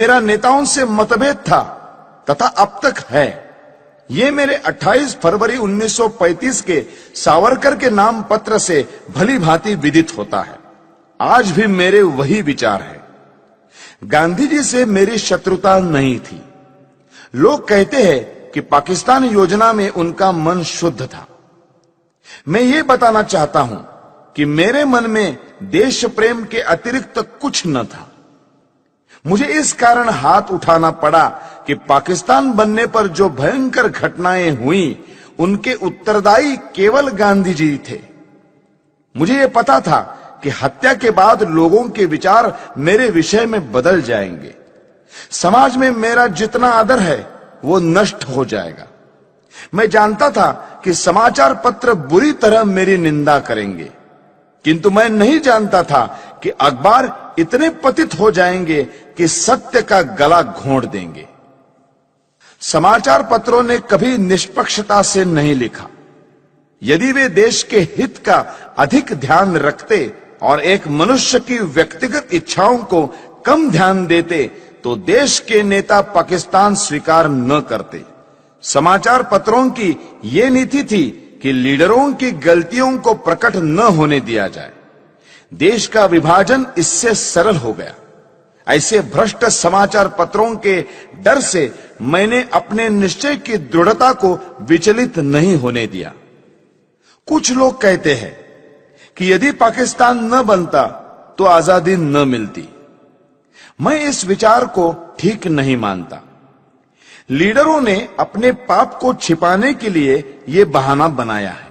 मेरा नेताओं से मतभेद था तथा अब तक है। ये मेरे 28 फरवरी 1935 के सावरकर के नाम पत्र से भली भांति विदित होता है। आज भी मेरे वही विचार है। गांधी जी से मेरी शत्रुता नहीं थी। लोग कहते हैं कि पाकिस्तान योजना में उनका मन शुद्ध था। मैं ये बताना चाहता हूं कि मेरे मन में देश प्रेम के अतिरिक्त कुछ न था। मुझे इस कारण हाथ उठाना पड़ा कि पाकिस्तान बनने पर जो भयंकर घटनाएं हुई उनके उत्तरदायी केवल गांधी जी थे। मुझे यह पता था कि हत्या के बाद लोगों के विचार मेरे विषय में बदल जाएंगे। समाज में मेरा जितना आदर है वो नष्ट हो जाएगा। मैं जानता था कि समाचार पत्र बुरी तरह मेरी निंदा करेंगे, किंतु मैं नहीं जानता था कि अखबार इतने पतित हो जाएंगे कि सत्य का गला घोंट देंगे। समाचार पत्रों ने कभी निष्पक्षता से नहीं लिखा। यदि वे देश के हित का अधिक ध्यान रखते और एक मनुष्य की व्यक्तिगत इच्छाओं को कम ध्यान देते तो देश के नेता पाकिस्तान स्वीकार न करते। समाचार पत्रों की ये नीति थी कि लीडरों की गलतियों को प्रकट न होने दिया जाए। देश का विभाजन इससे सरल हो गया। ऐसे भ्रष्ट समाचार पत्रों के डर से मैंने अपने निश्चय की दृढ़ता को विचलित नहीं होने दिया। कुछ लोग कहते हैं कि यदि पाकिस्तान न बनता तो आजादी न मिलती। मैं इस विचार को ठीक नहीं मानता। लीडरों ने अपने पाप को छिपाने के लिए यह बहाना बनाया है।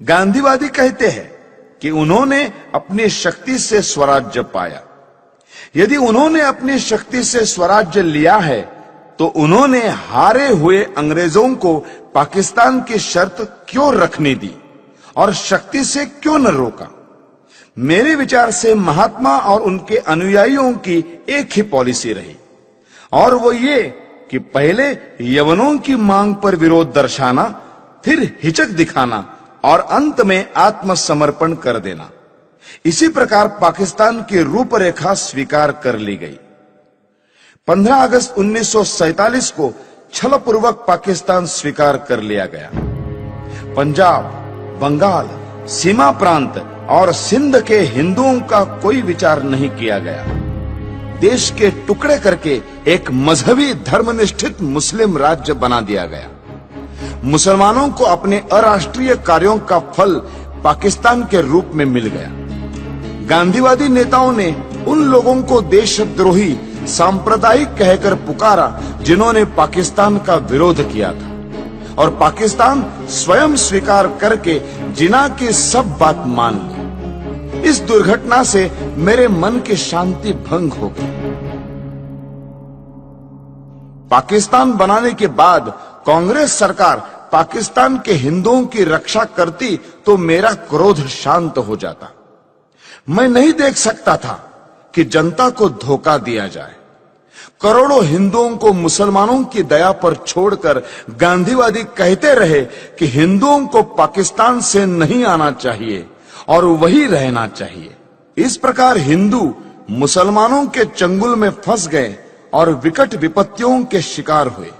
गांधीवादी कहते हैं कि उन्होंने अपनी शक्ति से स्वराज्य पाया। यदि उन्होंने अपनी शक्ति से स्वराज्य लिया है तो उन्होंने हारे हुए अंग्रेजों को पाकिस्तान की शर्त क्यों रखने दी और शक्ति से क्यों न रोका? मेरे विचार से महात्मा और उनके अनुयायियों की एक ही पॉलिसी रही, और वो ये कि पहले यवनों की मांग पर विरोध दर्शाना, फिर हिचक दिखाना और अंत में आत्मसमर्पण कर देना। इसी प्रकार पाकिस्तान की रूपरेखा स्वीकार कर ली गई। 15 अगस्त 1947 को छलपूर्वक पाकिस्तान स्वीकार कर लिया गया। पंजाब, बंगाल, सीमा प्रांत और सिंध के हिंदुओं का कोई विचार नहीं किया गया। देश के टुकड़े करके एक मजहबी धर्मनिष्ठित मुस्लिम राज्य बना दिया गया। मुसलमानों को अपने अराष्ट्रीय कार्यों का फल पाकिस्तान के रूप में मिल गया। गांधीवादी नेताओं ने उन लोगों को देशद्रोही सांप्रदायिक कहकर पुकारा जिन्होंने पाकिस्तान का विरोध किया था, और पाकिस्तान स्वयं स्वीकार करके जिना की सब बात मान ली। इस दुर्घटना से मेरे मन की शांति भंग हो गई। पाकिस्तान बनाने के बाद कांग्रेस सरकार पाकिस्तान के हिंदुओं की रक्षा करती तो मेरा क्रोध शांत हो जाता। मैं नहीं देख सकता था कि जनता को धोखा दिया जाए। करोड़ों हिंदुओं को मुसलमानों की दया पर छोड़कर गांधीवादी कहते रहे कि हिंदुओं को पाकिस्तान से नहीं आना चाहिए और वही रहना चाहिए। इस प्रकार हिंदू मुसलमानों के चंगुल में फंस गए और विकट विपत्तियों के शिकार हुए।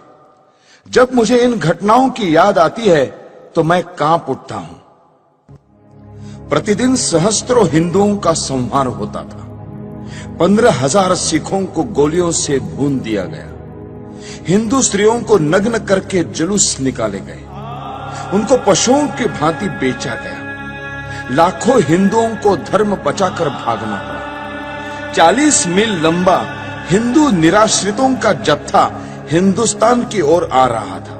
जब मुझे इन घटनाओं की याद आती है तो मैं कांप उठता हूं। प्रतिदिन सहस्त्रों हिंदुओं का संहार होता था। 15,000 सिखों को गोलियों से भून दिया गया। हिंदू स्त्रियों को नग्न करके जुलूस निकाले गए। उनको पशुओं की भांति बेचा गया। लाखों हिंदुओं को धर्म बचाकर भागना पड़ा। 40 मील लंबा हिंदू निराश्रितों का जत्था हिंदुस्तान की ओर आ रहा था।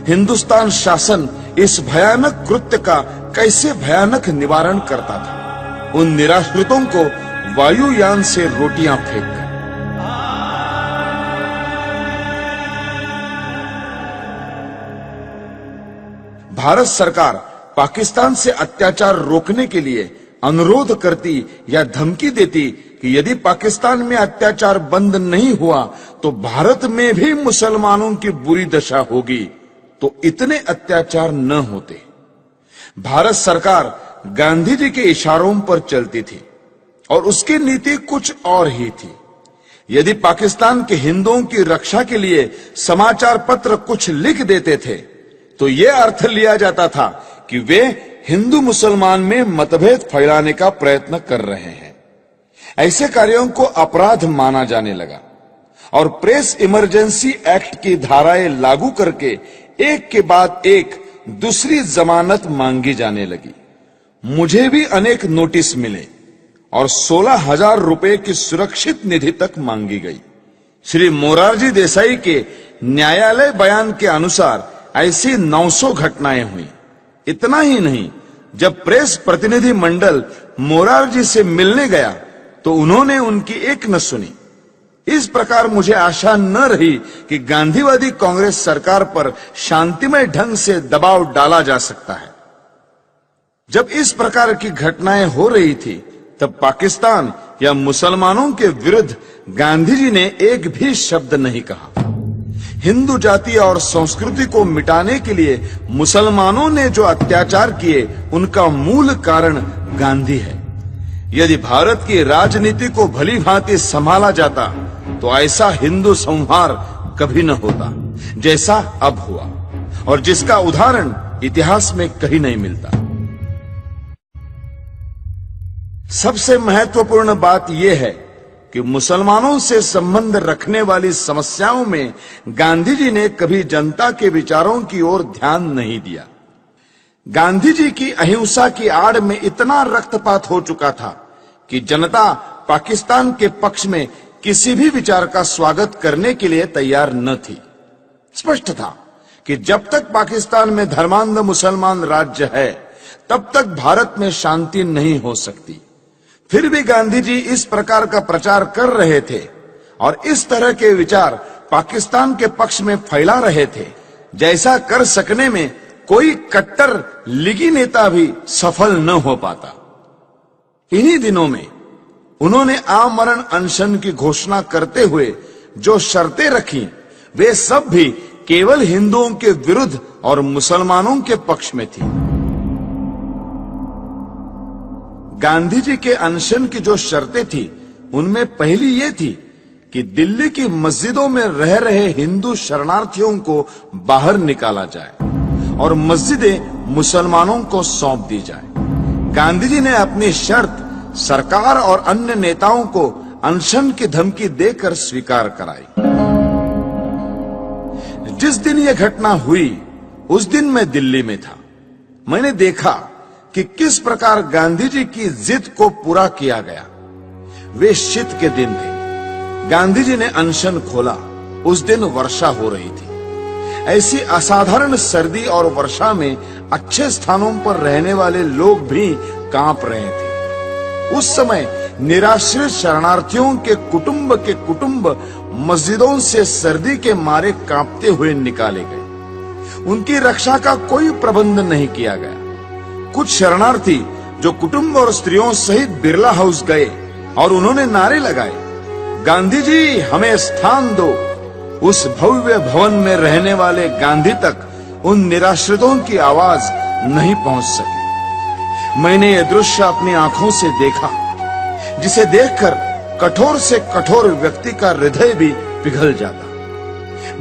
हिंदुस्तान शासन इस भयानक कृत्य का कैसे भयानक निवारण करता था? उन निराश्रितों को वायुयान से रोटियां फेंक कर। भारत सरकार पाकिस्तान से अत्याचार रोकने के लिए अनुरोध करती या धमकी देती कि यदि पाकिस्तान में अत्याचार बंद नहीं हुआ तो भारत में भी मुसलमानों की बुरी दशा होगी, तो इतने अत्याचार न होते। भारत सरकार गांधी जी के इशारों पर चलती थी और उसकी नीति कुछ और ही थी। यदि पाकिस्तान के हिंदुओं की रक्षा के लिए समाचार पत्र कुछ लिख देते थे तो यह अर्थ लिया जाता था कि वे हिंदू मुसलमान में मतभेद फैलाने का प्रयत्न कर रहे हैं। ऐसे कार्यों को अपराध माना जाने लगा और प्रेस इमरजेंसी एक्ट की धाराएं लागू करके एक के बाद एक दूसरी जमानत मांगी जाने लगी। मुझे भी अनेक नोटिस मिले और 16,000 रुपए की सुरक्षित निधि तक मांगी गई। श्री मोरारजी देसाई के न्यायालय बयान के अनुसार ऐसी 900 घटनाएं हुई। इतना ही नहीं, जब प्रेस प्रतिनिधि मंडल मोरारजी से मिलने गया तो उन्होंने उनकी एक न सुनी। इस प्रकार मुझे आशा न रही कि गांधीवादी कांग्रेस सरकार पर शांतिमय ढंग से दबाव डाला जा सकता है। जब इस प्रकार की घटनाएं हो रही थी तब पाकिस्तान या मुसलमानों के विरुद्ध गांधी जी ने एक भी शब्द नहीं कहा। हिंदू जाति और संस्कृति को मिटाने के लिए मुसलमानों ने जो अत्याचार किए उनका मूल कारण गांधी है। यदि भारत की राजनीति को भली भांति संभाला जाता तो ऐसा हिंदू संहार कभी न होता जैसा अब हुआ, और जिसका उदाहरण इतिहास में कहीं नहीं मिलता। सबसे महत्वपूर्ण बात यह है कि मुसलमानों से संबंध रखने वाली समस्याओं में गांधी जी ने कभी जनता के विचारों की ओर ध्यान नहीं दिया। गांधी जी की अहिंसा की आड़ में इतना रक्तपात हो चुका था कि जनता पाकिस्तान के पक्ष में किसी भी विचार का स्वागत करने के लिए तैयार न थी। स्पष्ट था कि जब तक पाकिस्तान में धर्मांध मुसलमान राज्य है तब तक भारत में शांति नहीं हो सकती। फिर भी गांधी जी इस प्रकार का प्रचार कर रहे थे और इस तरह के विचार पाकिस्तान के पक्ष में फैला रहे थे जैसा कर सकने में कोई कट्टर लीगी नेता भी सफल न हो पाता। इन्हीं दिनों में उन्होंने आमरण अनशन की घोषणा करते हुए जो शर्तें रखी वे सब भी केवल हिंदुओं के विरुद्ध और मुसलमानों के पक्ष में थी। गांधी जी के अनशन की जो शर्तें थी उनमें पहली ये थी कि दिल्ली की मस्जिदों में रह रहे हिंदू शरणार्थियों को बाहर निकाला जाए और मस्जिदें मुसलमानों को सौंप दी जाए। गांधी जी ने अपनी शर्त सरकार और अन्य नेताओं को अनशन की धमकी देकर स्वीकार कराई। जिस दिन यह घटना हुई उस दिन मैं दिल्ली में था। मैंने देखा कि किस प्रकार गांधी जी की जिद को पूरा किया गया। वे शीत के दिन थे। गांधी जी ने अनशन खोला। उस दिन वर्षा हो रही थी। ऐसी असाधारण सर्दी और वर्षा में अच्छे स्थानों पर रहने वाले लोग भी कांप रहे थे। उस समय निराश्रित शरणार्थियों के कुटुंब मस्जिदों से सर्दी के मारे कांपते हुए निकाले गए। उनकी रक्षा का कोई प्रबंध नहीं किया गया। कुछ शरणार्थी जो कुटुंब और स्त्रियों सहित बिरला हाउस गए और उन्होंने नारे लगाए, गांधी जी हमें स्थान दो। उस भव्य भवन में रहने वाले गांधी तक उन निराश्रितों की आवाज नहीं पहुंच सकी। मैंने यह दृश्य अपनी आंखों से देखा जिसे देखकर कठोर से कठोर व्यक्ति का हृदय भी पिघल जाता।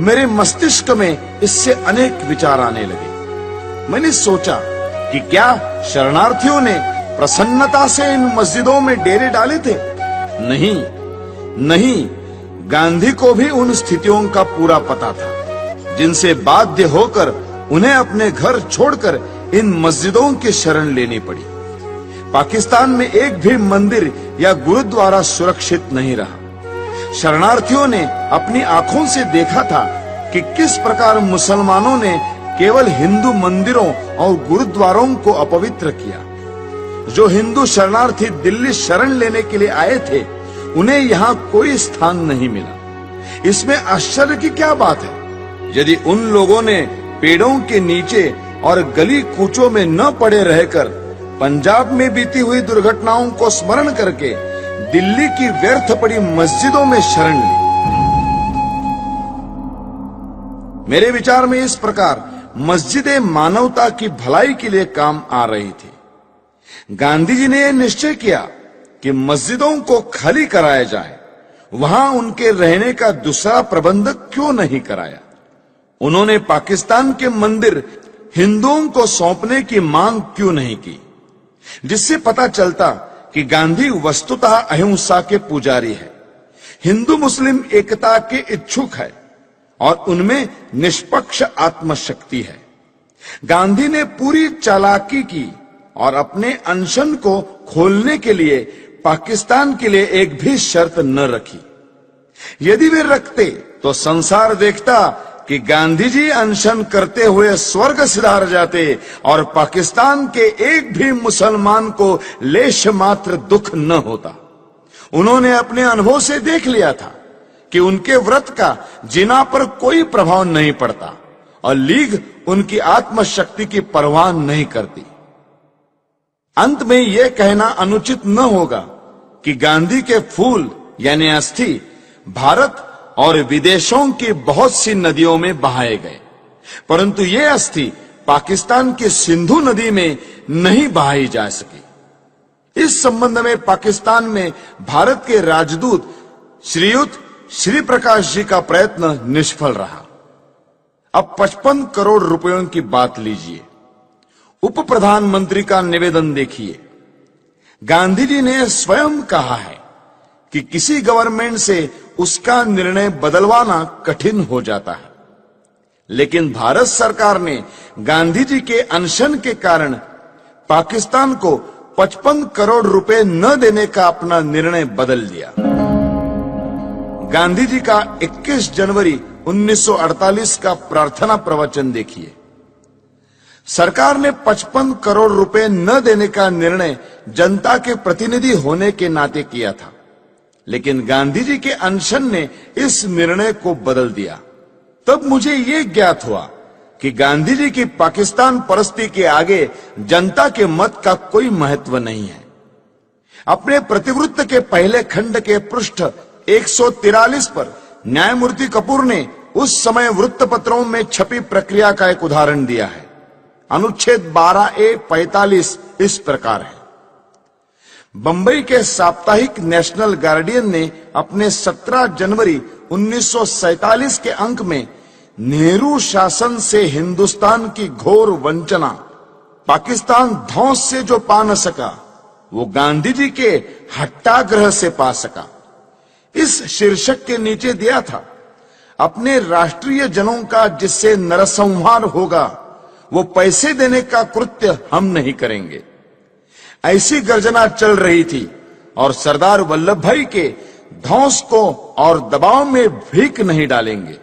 मेरे मस्तिष्क में इससे अनेक विचार आने लगे। मैंने सोचा कि क्या शरणार्थियों ने प्रसन्नता से इन मस्जिदों में डेरे डाले थे? नहीं, गांधी को भी उन स्थितियों का पूरा पता था जिनसे बाध्य होकर उन्हें अपने घर छोड़कर इन मस्जिदों की शरण लेनी पड़ी। पाकिस्तान में एक भी मंदिर या गुरुद्वारा सुरक्षित नहीं रहा। शरणार्थियों ने अपनी आंखों से देखा था कि किस प्रकार मुसलमानों ने केवल हिंदू मंदिरों और गुरुद्वारों को अपवित्र किया। जो हिंदू शरणार्थी दिल्ली शरण लेने के लिए आए थे उन्हें यहाँ कोई स्थान नहीं मिला। इसमें आश्चर्य की क्या बात है? यदि उन लोगों ने पेड़ों के नीचे और गली कूचों में न पड़े रहकर पंजाब में बीती हुई दुर्घटनाओं को स्मरण करके दिल्ली की व्यर्थ पड़ी मस्जिदों में शरण ली। मेरे विचार में इस प्रकार मस्जिदें मानवता की भलाई के लिए काम आ रही थी। गांधी जी ने यह निश्चय किया कि मस्जिदों को खाली कराया जाए वहां उनके रहने का दूसरा प्रबंध क्यों नहीं कराया? उन्होंने पाकिस्तान के मंदिर हिंदुओं को सौंपने की मांग क्यों नहीं की? जिससे पता चलता कि गांधी वस्तुतः अहिंसा के पुजारी है, हिंदू मुस्लिम एकता के इच्छुक है और उनमें निष्पक्ष आत्मशक्ति है। गांधी ने पूरी चालाकी की और अपने अनशन को खोलने के लिए पाकिस्तान के लिए एक भी शर्त न रखी। यदि वे रखते तो संसार देखता कि गांधी जी अनशन करते हुए स्वर्ग सिधार जाते और पाकिस्तान के एक भी मुसलमान को लेश मात्र दुख न होता। उन्होंने अपने अनुभव से देख लिया था कि उनके व्रत का जिना पर कोई प्रभाव नहीं पड़ता और लीग उनकी आत्मशक्ति की परवाह नहीं करती। अंत में यह कहना अनुचित न होगा कि गांधी के फूल यानी अस्थि भारत और विदेशों की बहुत सी नदियों में बहाए गए, परंतु ये अस्थि पाकिस्तान की सिंधु नदी में नहीं बहाई जा सकी। इस संबंध में पाकिस्तान में भारत के राजदूत श्रीयुत श्री प्रकाश जी का प्रयत्न निष्फल रहा। अब 55 करोड़ रुपयों की बात लीजिए। उप प्रधानमंत्री का निवेदन देखिए। गांधी जी ने स्वयं कहा है कि किसी गवर्नमेंट से उसका निर्णय बदलवाना कठिन हो जाता है, लेकिन भारत सरकार ने गांधी जी के अनशन के कारण पाकिस्तान को 55 करोड़ रुपए न देने का अपना निर्णय बदल दिया। गांधी जी का 21 जनवरी 1948 का प्रार्थना प्रवचन देखिए। सरकार ने 55 करोड़ रुपए न देने का निर्णय जनता के प्रतिनिधि होने के नाते किया था, लेकिन गांधी जी के अनशन ने इस निर्णय को बदल दिया। तब मुझे यह ज्ञात हुआ कि गांधी जी की पाकिस्तान परस्ती के आगे जनता के मत का कोई महत्व नहीं है। अपने प्रतिवृत्त के पहले खंड के पृष्ठ 143 पर न्यायमूर्ति कपूर ने उस समय वृत्तपत्रों में छपी प्रक्रिया का एक उदाहरण दिया है। अनुच्छेद 12A-45 इस प्रकार है। बंबई के साप्ताहिक नेशनल गार्डियन ने अपने 17 जनवरी 1947 के अंक में नेहरू शासन से हिंदुस्तान की घोर वंचना, पाकिस्तान ध्वंस से जो पा न सका वो गांधी जी के हट्टाग्रह से पा सका, इस शीर्षक के नीचे दिया था, अपने राष्ट्रीय जनों का जिससे नरसंहार होगा वो पैसे देने का कृत्य हम नहीं करेंगे। ऐसी गर्जना चल रही थी और सरदार वल्लभ भाई के ध्वंस को और दबाव में भीख नहीं डालेंगे,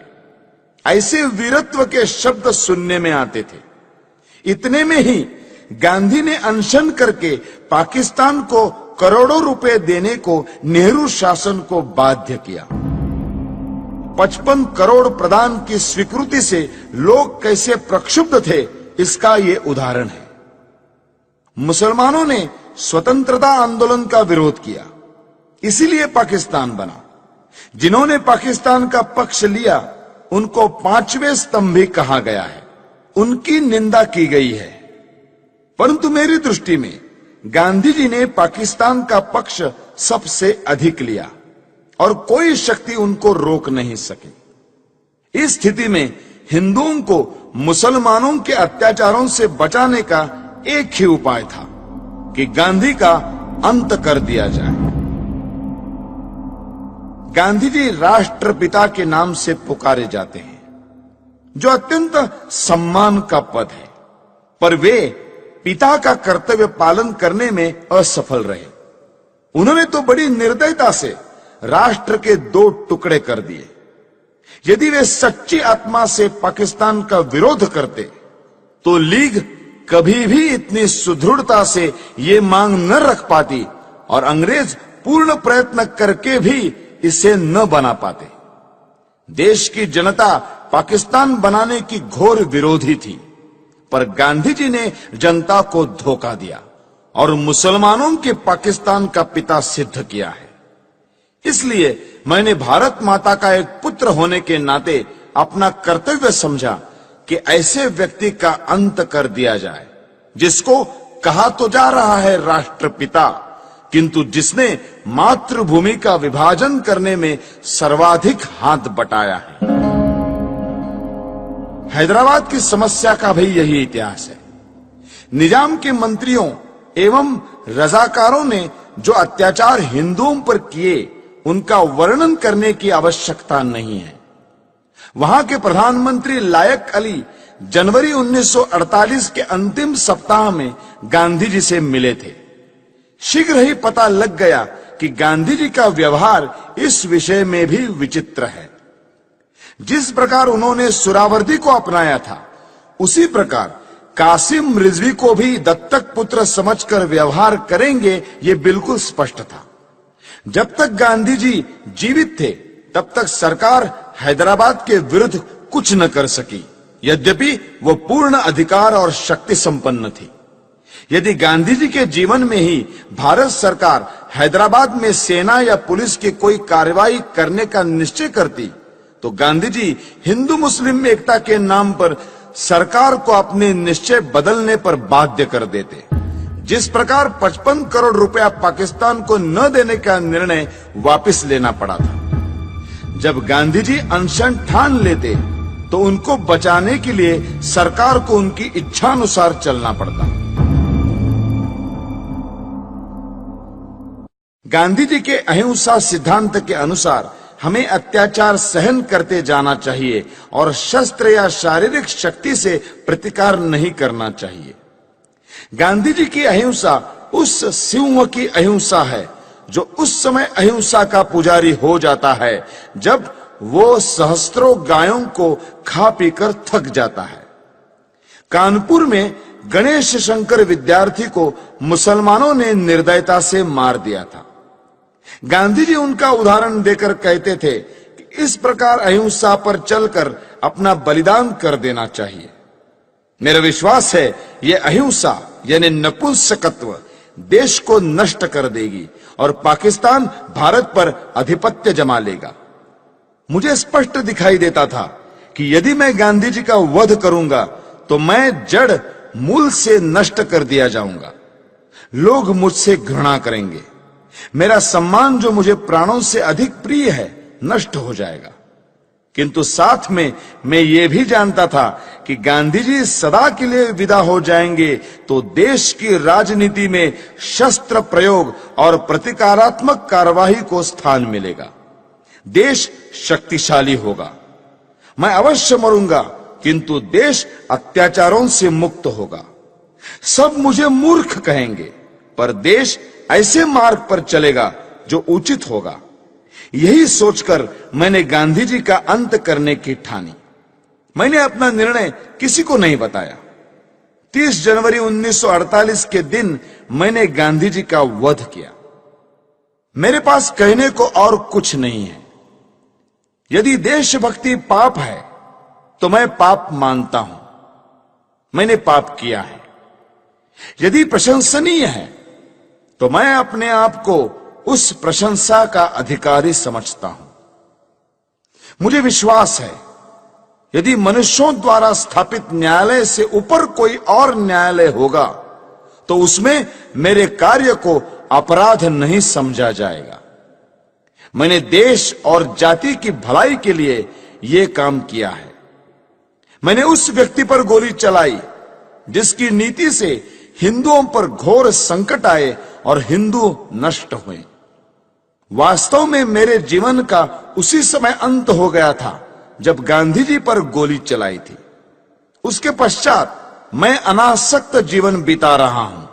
ऐसे वीरत्व के शब्द सुनने में आते थे। इतने में ही गांधी ने अनशन करके पाकिस्तान को करोड़ों रुपए देने को नेहरू शासन को बाध्य किया। 55 करोड़ प्रदान की स्वीकृति से लोग कैसे प्रक्षुब्ध थे, इसका ये उदाहरण है। मुसलमानों ने स्वतंत्रता आंदोलन का विरोध किया, इसीलिए पाकिस्तान बना। जिन्होंने पाकिस्तान का पक्ष लिया उनको पांचवें स्तंभी कहा गया है, उनकी निंदा की गई है। परंतु मेरी दृष्टि में गांधी जी ने पाकिस्तान का पक्ष सबसे अधिक लिया और कोई शक्ति उनको रोक नहीं सकी। इस स्थिति में हिंदुओं को मुसलमानों के अत्याचारों से बचाने का एक ही उपाय था कि गांधी का अंत कर दिया जाए। गांधी जी राष्ट्रपिता के नाम से पुकारे जाते हैं, जो अत्यंत सम्मान का पद है, पर वे पिता का कर्तव्य पालन करने में असफल रहे। उन्होंने तो बड़ी निर्दयता से राष्ट्र के 2 टुकड़े कर दिए। यदि वे सच्ची आत्मा से पाकिस्तान का विरोध करते तो लीग कभी भी इतनी सुदृढ़ता से ये मांग न रख पाती और अंग्रेज पूर्ण प्रयत्न करके भी इसे न बना पाते। देश की जनता पाकिस्तान बनाने की घोर विरोधी थी, पर गांधी जी ने जनता को धोखा दिया और मुसलमानों के पाकिस्तान का पिता सिद्ध किया है। इसलिए मैंने भारत माता का एक पुत्र होने के नाते अपना कर्तव्य समझा कि ऐसे व्यक्ति का अंत कर दिया जाए, जिसको कहा तो जा रहा है राष्ट्रपिता, किंतु जिसने मातृभूमि का विभाजन करने में सर्वाधिक हाथ बटाया है। हैदराबाद की समस्या का भी यही इतिहास है। निजाम के मंत्रियों एवं रजाकारों ने जो अत्याचार हिंदुओं पर किए, उनका वर्णन करने की आवश्यकता नहीं है। वहां के प्रधानमंत्री लायक अली जनवरी 1948 के अंतिम सप्ताह में गांधी जी से मिले थे। शीघ्र ही पता लग गया कि गांधी जी का व्यवहार इस विषय में भी विचित्र है। जिस प्रकार उन्होंने सुहरावर्दी को अपनाया था, उसी प्रकार कासिम रिजवी को भी दत्तक पुत्र समझकर व्यवहार करेंगे, ये बिल्कुल स्पष्ट था। जब तक गांधी जी जीवित थे, तब तक सरकार हैदराबाद के विरुद्ध कुछ न कर सकी, यद्यपि वो पूर्ण अधिकार और शक्ति संपन्न थी। यदि गांधी जी के जीवन में ही भारत सरकार हैदराबाद में सेना या पुलिस की कोई कार्रवाई करने का निश्चय करती, तो गांधी जी हिंदू मुस्लिम एकता के नाम पर सरकार को अपने निश्चय बदलने पर बाध्य कर देते। जिस प्रकार 55 करोड़ रुपया पाकिस्तान को न देने का निर्णय वापस लेना पड़ा था। जब गांधी जी अनशन ठान लेते, तो उनको बचाने के लिए सरकार को उनकी इच्छानुसार चलना पड़ता। गांधी जी के अहिंसा सिद्धांत के अनुसार हमें अत्याचार सहन करते जाना चाहिए और शस्त्र या शारीरिक शक्ति से प्रतिकार नहीं करना चाहिए। गांधी जी की अहिंसा उस सिंह की अहिंसा है जो उस समय अहिंसा का पुजारी हो जाता है जब वो सहस्त्रों गायों को खा पीकर थक जाता है। कानपुर में गणेश शंकर विद्यार्थी को मुसलमानों ने निर्दयता से मार दिया था। गांधी जी उनका उदाहरण देकर कहते थे कि इस प्रकार अहिंसा पर चलकर अपना बलिदान कर देना चाहिए। मेरा विश्वास है यह अहिंसा यानी नपुंसकत्व देश को नष्ट कर देगी और पाकिस्तान भारत पर आधिपत्य जमा लेगा। मुझे स्पष्ट दिखाई देता था कि यदि मैं गांधी जी का वध करूंगा तो मैं जड़ मूल से नष्ट कर दिया जाऊंगा। लोग मुझसे घृणा करेंगे। मेरा सम्मान जो मुझे प्राणों से अधिक प्रिय है नष्ट हो जाएगा। किंतु साथ में मैं ये भी जानता था कि गांधी जी सदा के लिए विदा हो जाएंगे तो देश की राजनीति में शस्त्र प्रयोग और प्रतिकारात्मक कार्यवाही को स्थान मिलेगा। देश शक्तिशाली होगा। मैं अवश्य मरूंगा, किंतु देश अत्याचारों से मुक्त होगा। सब मुझे मूर्ख कहेंगे, पर देश ऐसे मार्ग पर चलेगा जो उचित होगा। यही सोचकर मैंने गांधी जी का अंत करने की ठानी। मैंने अपना निर्णय किसी को नहीं बताया। 30 जनवरी 1948 के दिन मैंने गांधी जी का वध किया। मेरे पास कहने को और कुछ नहीं है। यदि देशभक्ति पाप है तो मैं पाप मानता हूं। मैंने पाप किया है। यदि प्रशंसनीय है तो मैं अपने आप को उस प्रशंसा का अधिकारी समझता हूं। मुझे विश्वास है यदि मनुष्यों द्वारा स्थापित न्यायालय से ऊपर कोई और न्यायालय होगा तो उसमें मेरे कार्य को अपराध नहीं समझा जाएगा। मैंने देश और जाति की भलाई के लिए यह काम किया है। मैंने उस व्यक्ति पर गोली चलाई जिसकी नीति से हिंदुओं पर घोर संकट आए और हिंदू नष्ट हुए। वास्तव में मेरे जीवन का उसी समय अंत हो गया था जब गांधी जी पर गोली चलाई थी। उसके पश्चात मैं अनासक्त जीवन बिता रहा हूं।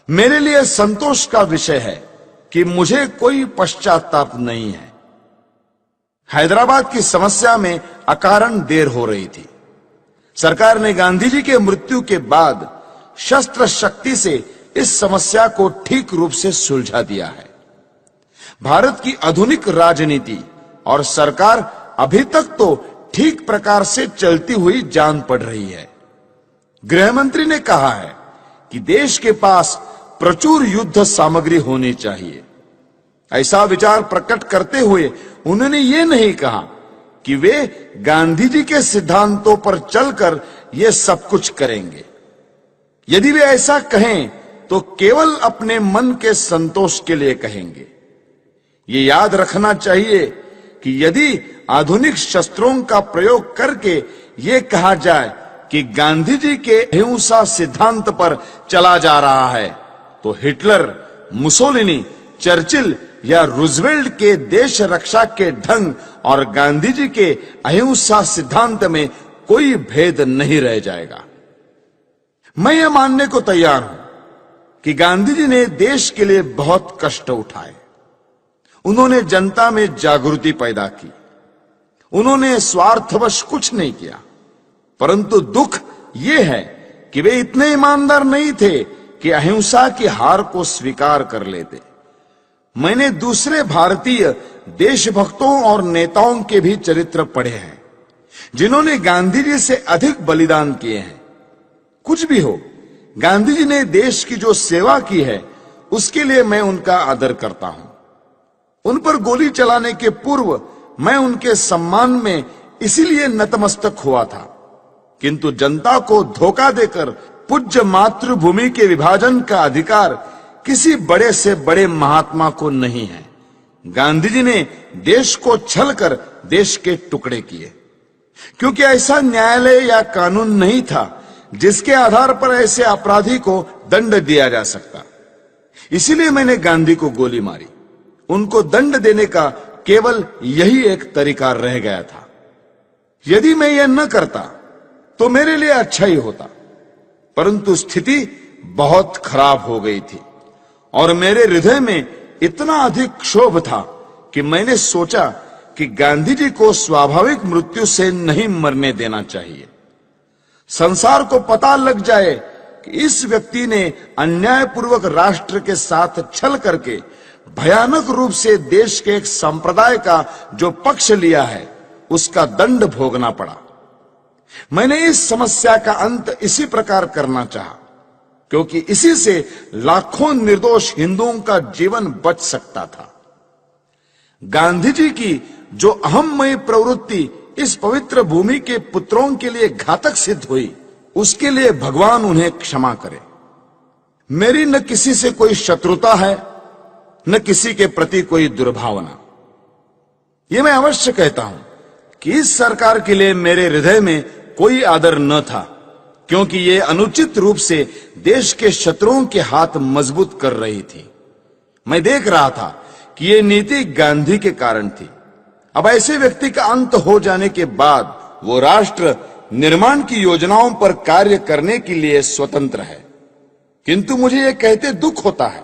मेरे लिए संतोष का विषय है कि मुझे कोई पश्चाताप नहीं है। हैदराबाद की समस्या में अकारण देर हो रही थी। सरकार ने गांधी जी के मृत्यु के बाद शस्त्र शक्ति से इस समस्या को ठीक रूप से सुलझा दिया है। भारत की आधुनिक राजनीति और सरकार अभी तक तो ठीक प्रकार से चलती हुई जान पड़ रही है। गृहमंत्री ने कहा है कि देश के पास प्रचुर युद्ध सामग्री होनी चाहिए। ऐसा विचार प्रकट करते हुए उन्होंने ये नहीं कहा कि वे गांधी जी के सिद्धांतों पर चलकर ये सब कुछ करेंगे। यदि वे ऐसा कहें तो केवल अपने मन के संतोष के लिए कहेंगे। ये याद रखना चाहिए कि यदि आधुनिक शस्त्रों का प्रयोग करके ये कहा जाए कि गांधी जी के अहिंसा सिद्धांत पर चला जा रहा है, तो हिटलर, मुसोलिनी, चर्चिल या रूजवेल्ट के देश रक्षा के ढंग और गांधी जी के अहिंसा सिद्धांत में कोई भेद नहीं रह जाएगा। मैं ये मानने को तैयार हूं कि गांधी जी ने देश के लिए बहुत कष्ट उठाए। उन्होंने जनता में जागृति पैदा की। उन्होंने स्वार्थवश कुछ नहीं किया, परंतु दुख यह है कि वे इतने ईमानदार नहीं थे कि अहिंसा की हार को स्वीकार कर लेते। मैंने दूसरे भारतीय देशभक्तों और नेताओं के भी चरित्र पढ़े हैं जिन्होंने गांधी जी से अधिक बलिदान किए हैं। कुछ भी हो, गांधी जी ने देश की जो सेवा की है उसके लिए मैं उनका आदर करता हूं। उन पर गोली चलाने के पूर्व मैं उनके सम्मान में इसीलिए नतमस्तक हुआ था, किंतु जनता को धोखा देकर पूज्य मातृभूमि के विभाजन का अधिकार किसी बड़े से बड़े महात्मा को नहीं है। गांधी जी ने देश को छलकर देश के टुकड़े किए, क्योंकि ऐसा न्यायालय या कानून नहीं था जिसके आधार पर ऐसे अपराधी को दंड दिया जा सकता। इसीलिए मैंने गांधी को गोली मारी। उनको दंड देने का केवल यही एक तरीका रह गया था। यदि मैं यह न करता तो मेरे लिए अच्छा ही होता, परंतु स्थिति बहुत खराब हो गई थी और मेरे हृदय में इतना अधिक क्षोभ था कि मैंने सोचा कि गांधी जी को स्वाभाविक मृत्यु से नहीं मरने देना चाहिए। संसार को पता लग जाए कि इस व्यक्ति ने अन्यायपूर्वक राष्ट्र के साथ छल करके भयानक रूप से देश के एक संप्रदाय का जो पक्ष लिया है उसका दंड भोगना पड़ा। मैंने इस समस्या का अंत इसी प्रकार करना चाहा, क्योंकि इसी से लाखों निर्दोष हिंदुओं का जीवन बच सकता था। गांधी जी की जो अहममयी प्रवृत्ति इस पवित्र भूमि के पुत्रों के लिए घातक सिद्ध हुई, उसके लिए भगवान उन्हें क्षमा करे। मेरी न किसी से कोई शत्रुता है, न किसी के प्रति कोई दुर्भावना। यह मैं अवश्य कहता हूं कि इस सरकार के लिए मेरे हृदय में कोई आदर न था, क्योंकि ये अनुचित रूप से देश के शत्रुओं के हाथ मजबूत कर रही थी। मैं देख रहा था कि ये नीति गांधी के कारण थी। अब ऐसे व्यक्ति का अंत हो जाने के बाद वो राष्ट्र निर्माण की योजनाओं पर कार्य करने के लिए स्वतंत्र है। किंतु मुझे यह कहते दुख होता है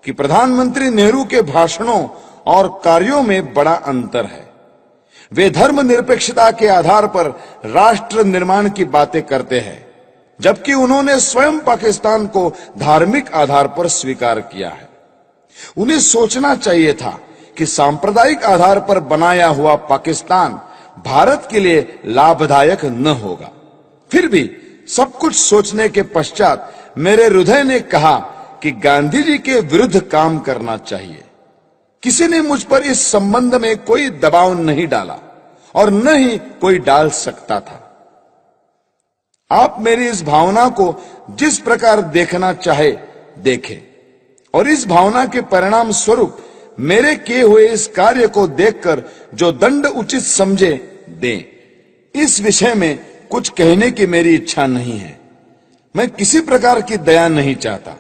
कि प्रधानमंत्री नेहरू के भाषणों और कार्यों में बड़ा अंतर है। वे धर्मनिरपेक्षता के आधार पर राष्ट्र निर्माण की बातें करते हैं, जबकि उन्होंने स्वयं पाकिस्तान को धार्मिक आधार पर स्वीकार किया है। उन्हें सोचना चाहिए था कि सांप्रदायिक आधार पर बनाया हुआ पाकिस्तान भारत के लिए लाभदायक न होगा। फिर भी सब कुछ सोचने के पश्चात मेरे हृदय ने कहा कि गांधी जी के विरुद्ध काम करना चाहिए। किसी ने मुझ पर इस संबंध में कोई दबाव नहीं डाला और न ही कोई डाल सकता था। आप मेरी इस भावना को जिस प्रकार देखना चाहे देखें, और इस भावना के परिणाम स्वरूप मेरे किए हुए इस कार्य को देखकर जो दंड उचित समझे दें। इस विषय में कुछ कहने की मेरी इच्छा नहीं है। मैं किसी प्रकार की दया नहीं चाहता।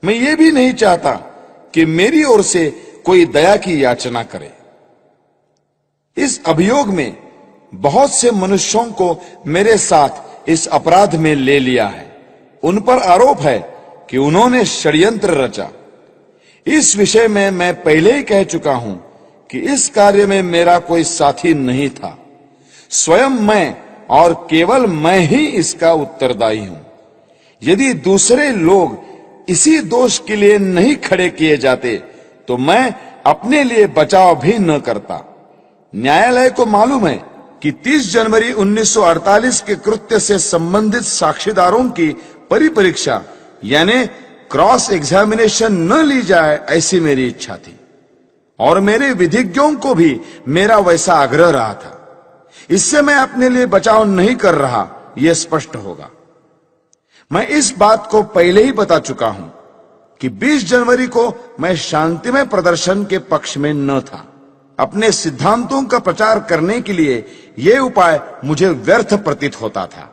मैं ये भी नहीं चाहता कि मेरी ओर से कोई दया की याचना करे। इस अभियोग में बहुत से मनुष्यों को मेरे साथ इस अपराध में ले लिया है। उन पर आरोप है कि उन्होंने षड्यंत्र रचा। इस विषय में मैं पहले ही कह चुका हूं कि इस कार्य में मेरा कोई साथी नहीं था। स्वयं मैं और केवल मैं ही इसका उत्तरदायी हूं। यदि दूसरे लोग इसी दोष के लिए नहीं खड़े किए जाते तो मैं अपने लिए बचाव भी न करता। न्यायालय को मालूम है कि 30 जनवरी 1948 के कृत्य से संबंधित साक्षीदारों की परिपरीक्षा यानी क्रॉस एग्जामिनेशन न ली जाए, ऐसी मेरी इच्छा थी और मेरे विधिज्ञों को भी मेरा वैसा आग्रह रहा था। इससे मैं अपने लिए बचाव नहीं कर रहा, यह स्पष्ट होगा। मैं इस बात को पहले ही बता चुका हूं कि 20 जनवरी को मैं शांतिमय प्रदर्शन के पक्ष में न था। अपने सिद्धांतों का प्रचार करने के लिए यह उपाय मुझे व्यर्थ प्रतीत होता था।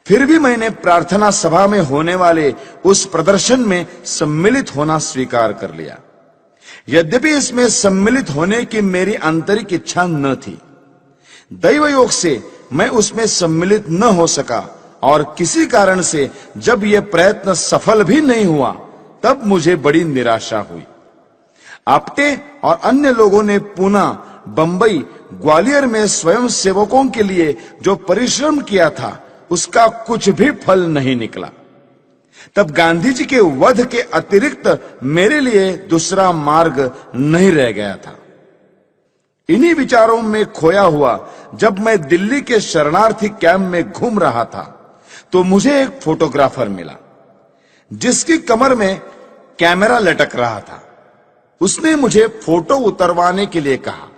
फिर भी मैंने प्रार्थना सभा में होने वाले उस प्रदर्शन में सम्मिलित होना स्वीकार कर लिया। यद्यपि इसमें सम्मिलित होने की मेरी आंतरिक इच्छा न थी। दैव योग से मैं उसमें सम्मिलित न हो सका और किसी कारण से जब यह प्रयत्न सफल भी नहीं हुआ तब मुझे बड़ी निराशा हुई। आपटे और अन्य लोगों ने पूना, बंबई, ग्वालियर में स्वयं सेवकों के लिए जो परिश्रम किया था उसका कुछ भी फल नहीं निकला। तब गांधी जी के वध के अतिरिक्त मेरे लिए दूसरा मार्ग नहीं रह गया था। इन्हीं विचारों में खोया हुआ जब मैं दिल्ली के शरणार्थी कैंप में घूम रहा था तो मुझे एक फोटोग्राफर मिला जिसकी कमर में कैमरा लटक रहा था। उसने मुझे फोटो उतरवाने के लिए कहा।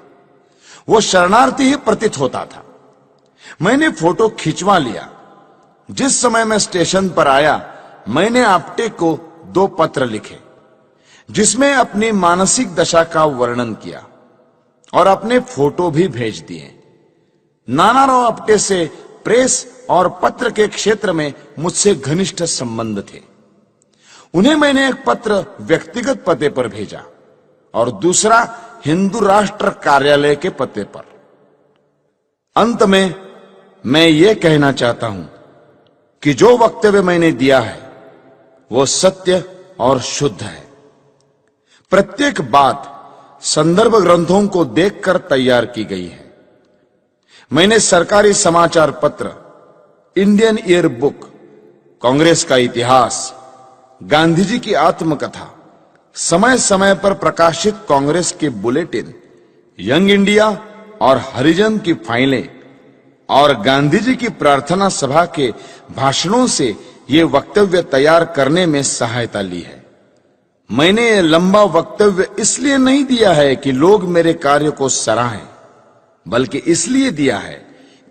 वो शरणार्थी ही प्रतीत होता था। मैंने फोटो खिंचवा लिया। जिस समय मैं स्टेशन पर आया मैंने आपटे को 2 पत्र लिखे जिसमें अपनी मानसिक दशा का वर्णन किया और अपने फोटो भी भेज दिए। नानाराव आपटे से प्रेस और पत्र के क्षेत्र में मुझसे घनिष्ठ संबंध थे। उन्हें मैंने एक पत्र व्यक्तिगत पते पर भेजा और दूसरा हिंदू राष्ट्र कार्यालय के पते पर। अंत में मैं ये कहना चाहता हूं कि जो वक्तव्य मैंने दिया है वो सत्य और शुद्ध है। प्रत्येक बात संदर्भ ग्रंथों को देखकर तैयार की गई है। मैंने सरकारी समाचार पत्र, इंडियन ईयर बुक, कांग्रेस का इतिहास, गांधी जी की आत्मकथा, समय समय पर प्रकाशित कांग्रेस के बुलेटिन, यंग इंडिया और हरिजन की फाइलें और गांधी जी की प्रार्थना सभा के भाषणों से ये वक्तव्य तैयार करने में सहायता ली है। मैंने ये लंबा वक्तव्य इसलिए नहीं दिया है कि लोग मेरे कार्य को सराहें, बल्कि इसलिए दिया है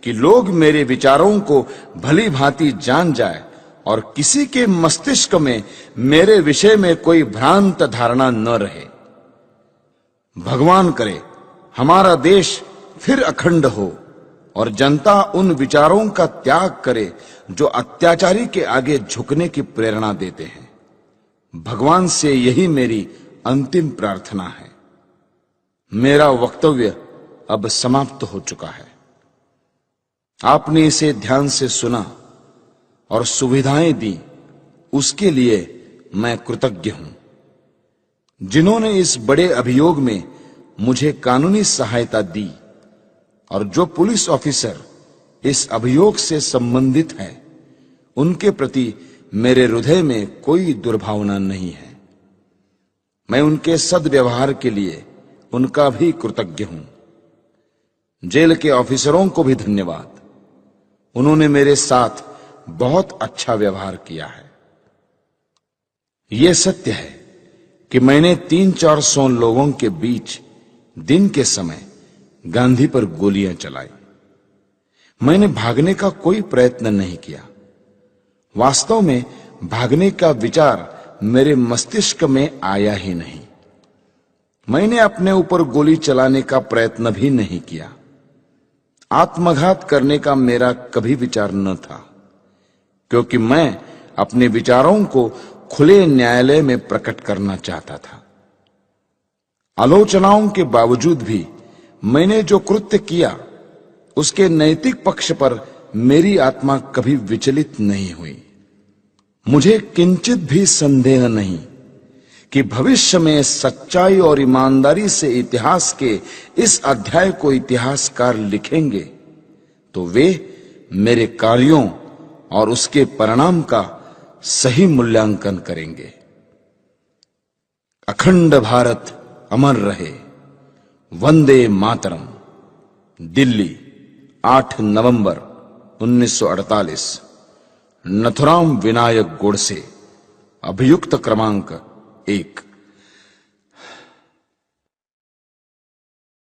कि लोग मेरे विचारों को भली भांति जान जाए और किसी के मस्तिष्क में मेरे विषय में कोई भ्रांत धारणा न रहे। भगवान करे हमारा देश फिर अखंड हो और जनता उन विचारों का त्याग करे जो अत्याचारी के आगे झुकने की प्रेरणा देते हैं। भगवान से यही मेरी अंतिम प्रार्थना है। मेरा वक्तव्य अब समाप्त हो चुका है। आपने इसे ध्यान से सुना और सुविधाएं दी, उसके लिए मैं कृतज्ञ हूं। जिन्होंने इस बड़े अभियोग में मुझे कानूनी सहायता दी और जो पुलिस ऑफिसर इस अभियोग से संबंधित हैं, उनके प्रति मेरे हृदय में कोई दुर्भावना नहीं है। मैं उनके सद्व्यवहार के लिए उनका भी कृतज्ञ हूं। जेल के ऑफिसरों को भी धन्यवाद। उन्होंने मेरे साथ बहुत अच्छा व्यवहार किया है। यह सत्य है कि मैंने 300-400 लोगों के बीच दिन के समय गांधी पर गोलियां चलाई। मैंने भागने का कोई प्रयत्न नहीं किया। वास्तव में भागने का विचार मेरे मस्तिष्क में आया ही नहीं। मैंने अपने ऊपर गोली चलाने का प्रयत्न भी नहीं किया। आत्मघात करने का मेरा कभी विचार न था, क्योंकि मैं अपने विचारों को खुले न्यायालय में प्रकट करना चाहता था। आलोचनाओं के बावजूद भी मैंने जो कृत्य किया उसके नैतिक पक्ष पर मेरी आत्मा कभी विचलित नहीं हुई। मुझे किंचित भी संदेह नहीं कि भविष्य में सच्चाई और ईमानदारी से इतिहास के इस अध्याय को इतिहासकार लिखेंगे तो वे मेरे कार्यों और उसके परिणाम का सही मूल्यांकन करेंगे। अखंड भारत अमर रहे। वंदे मातरम। दिल्ली, 8 नवंबर 1948। नथुराम विनायक गोडसे। अभियुक्त क्रमांक 1।